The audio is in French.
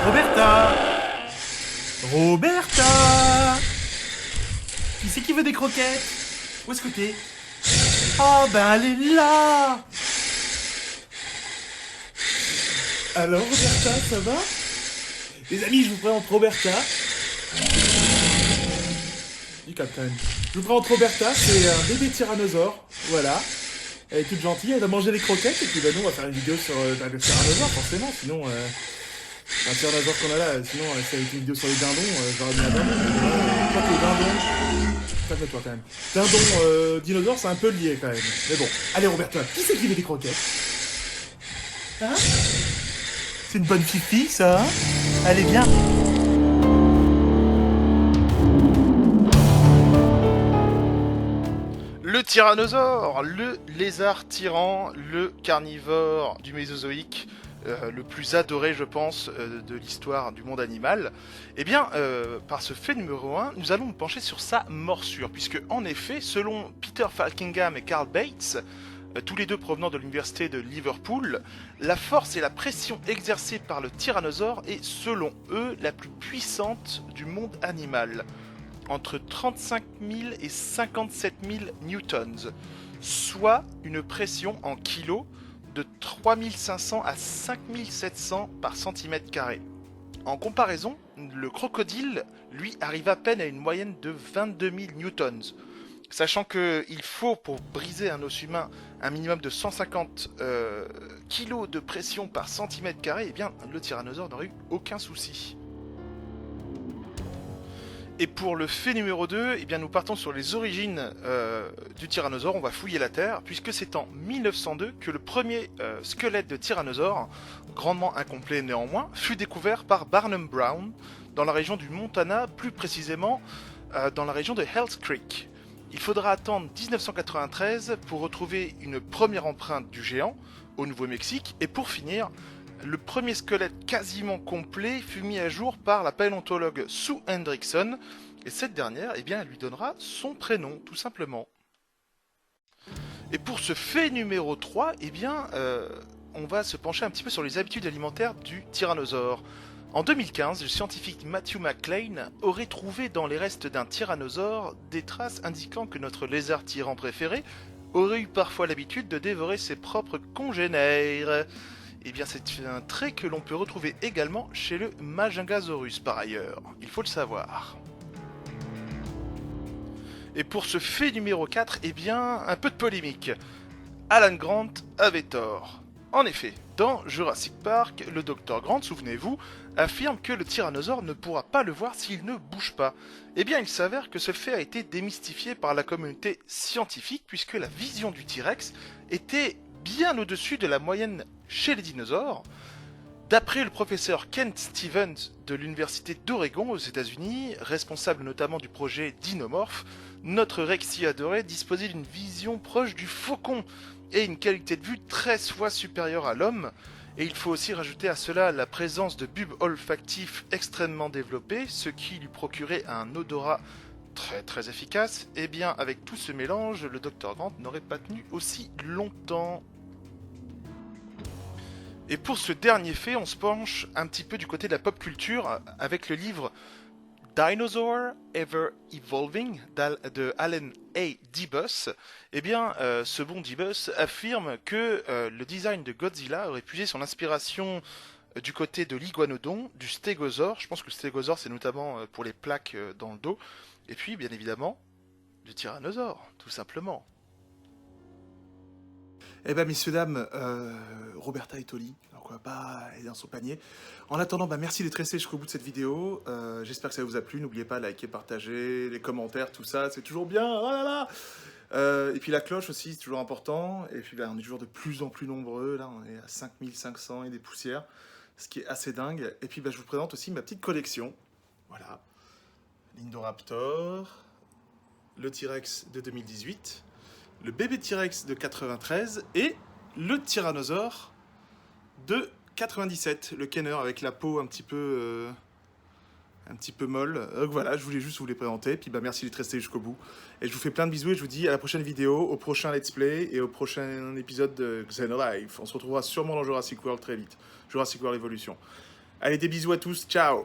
Roberta! Roberta! Qui c'est qui veut des croquettes? Où est-ce que t'es? Oh ben elle est là! Alors Roberta, ça va? Les amis, je vous présente Roberta. Du capitaine. Je vous présente Roberta, c'est un bébé tyrannosaure. Voilà. Elle est toute gentille, elle va manger les croquettes et puis bah nous on va faire une vidéo sur le tyrannosaure forcément, sinon un tyrannosaure qu'on a là, sinon si avec une vidéo sur les dindons, j'aurais mis un dindon. Je crois que les dindons. Calme-toi quand même. Dindon, dinosaure, c'est un peu lié quand même. Mais bon, allez Roberta, qui c'est qui veut des croquettes? Hein? C'est une bonne fifi ça, hein? Allez viens. Le tyrannosaure, le lézard tyran, le carnivore du Mésozoïque, le plus adoré, je pense, de l'histoire du monde animal. Eh bien, par ce fait numéro 1, nous allons nous pencher sur sa morsure, puisque en effet, selon Peter Falkingham et Carl Bates, tous les deux provenant de l'université de Liverpool, la force et la pression exercée par le tyrannosaure est, selon eux, la plus puissante du monde animal. Entre 35 000 et 57 000 newtons, soit une pression en kilos de 3500 à 5700 par centimètre carré. En comparaison, le crocodile, lui, arrive à peine à une moyenne de 22 000 newtons. Sachant qu'il faut, pour briser un os humain, un minimum de 150 kg de pression par centimètre carré, eh bien, le tyrannosaure n'aurait eu aucun souci. Et pour le fait numéro 2, eh bien nous partons sur les origines du tyrannosaure, on va fouiller la Terre, puisque c'est en 1902 que le premier squelette de tyrannosaure, grandement incomplet néanmoins, fut découvert par Barnum Brown dans la région du Montana, plus précisément dans la région de Hells Creek. Il faudra attendre 1993 pour retrouver une première empreinte du géant au Nouveau-Mexique, et pour finir, le premier squelette quasiment complet fut mis à jour par la paléontologue Sue Hendrickson, et cette dernière, eh bien, elle lui donnera son prénom, tout simplement. Et pour ce fait numéro 3, eh bien, on va se pencher un petit peu sur les habitudes alimentaires du tyrannosaure. En 2015, le scientifique Matthew McLean aurait trouvé dans les restes d'un tyrannosaure des traces indiquant que notre lézard tyran préféré aurait eu parfois l'habitude de dévorer ses propres congénères. Eh bien, c'est un trait que l'on peut retrouver également chez le Majungasaurus par ailleurs, il faut le savoir. Et pour ce fait numéro 4, eh bien, un peu de polémique. Alan Grant avait tort. En effet, dans Jurassic Park, le Dr Grant, souvenez-vous, affirme que le tyrannosaure ne pourra pas le voir s'il ne bouge pas. Eh bien, il s'avère que ce fait a été démystifié par la communauté scientifique, puisque la vision du T-Rex était bien au-dessus de la moyenne chez les dinosaures. D'après le professeur Kent Stevens de l'université d'Oregon aux États-Unis, responsable notamment du projet Dinomorph, notre Rexy adoré disposait d'une vision proche du faucon et une qualité de vue 13 fois supérieure à l'homme. Et il faut aussi rajouter à cela la présence de bulbes olfactifs extrêmement développés, ce qui lui procurait un odorat très efficace. Et bien avec tout ce mélange, le Dr Grant n'aurait pas tenu aussi longtemps. Et pour ce dernier fait, on se penche un petit peu du côté de la pop culture avec le livre Dinosaur Ever Evolving de Alan A. Dibus. Eh bien, ce bon Dibus affirme que le design de Godzilla aurait puisé son inspiration du côté de l'iguanodon, du stégosaure. Je pense que le stégosaure, c'est notamment pour les plaques dans le dos. Et puis, bien évidemment, du tyrannosaure, tout simplement. Eh ben messieurs dames, Roberta est au lit, donc on va pas aller dans son panier. En attendant, bah, merci d'être restés jusqu'au bout de cette vidéo. J'espère que ça vous a plu. N'oubliez pas de liker, partager, les commentaires, tout ça, c'est toujours bien. Oh là là. Et puis la cloche aussi, c'est toujours important. Et puis bah, on est toujours de plus en plus nombreux. Là, on est à 5500 et des poussières, ce qui est assez dingue. Et puis bah, je vous présente aussi ma petite collection. Voilà. L'Indoraptor, le T-Rex de 2018, le bébé T-Rex de 93 et le tyrannosaure de 97, le Kenner avec la peau un petit peu molle. Donc voilà, je voulais juste vous les présenter. Puis bah merci d'être resté jusqu'au bout. Et je vous fais plein de bisous et je vous dis à la prochaine vidéo, au prochain let's play et au prochain épisode de Xenolife. On se retrouvera sûrement dans Jurassic World très vite. Jurassic World Evolution. Allez, des bisous à tous, ciao.